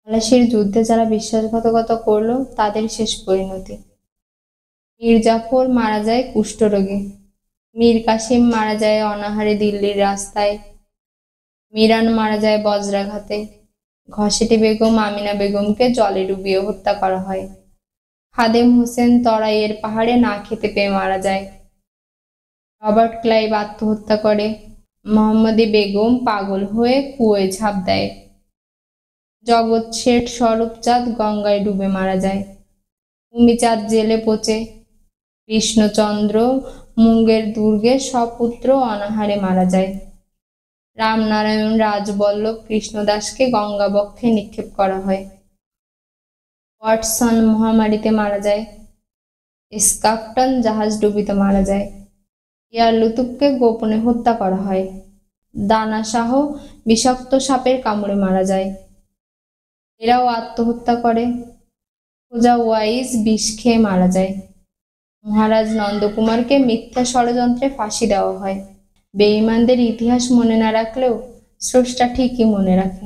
পলাশীর যুদ্ধে যারা বিশ্বাসঘাতকতা করলো তাদের শেষ পরিণতি। মীর জাফর মারা যায় কুষ্ঠরোগে, মীর কাসিম মারা যায় অনাহারে দিল্লির রাস্তায়, মিরান মারা যায় বজ্রাঘাতে, ঘসেটি বেগম আমিনা বেগমকে জলে ডুবিয়ে হত্যা করা হয়, খাদেম হোসেন তরাইয়ের পাহাড়ে না খেতে পেয়ে মারা যায়, রবার্ট ক্লাইভ আত্মহত্যা করে, মোহাম্মদী বেগম পাগল হয়ে কুয়োয় ঝাঁপ দেয়, জগৎ শেঠ স্বরূপচাঁদ গঙ্গায় ডুবে মারা যায়, উমিচাঁদ জেলে পচে, কৃষ্ণচন্দ্র মুঙ্গের দুর্গে সপুত্র অনাহারে মারা যায়, রামনারায়ণ রাজবল্লভ কৃষ্ণদাসকে গঙ্গাবক্ষে নিক্ষেপ করা হয়, ওয়াটসন মহামারীতে মারা যায়, স্কাফটন জাহাজ ডুবিতে মারা যায়, ইয়ার লুতুফকে গোপনে হত্যা করা হয়, দানা শাহ বিষাক্ত সাপের কামড়ে মারা যায়, এরাও আত্মহত্যা করে, খোজা ওয়াইজ বিষ খেয়ে মারা যায়, মহারাজ নন্দকুমারকে মিথ্যা ষড়যন্ত্রে ফাঁসি দেওয়া হয়। বেঈমানদের ইতিহাস মনে না রাখলেও স্রষ্টা ঠিকই মনে রাখে।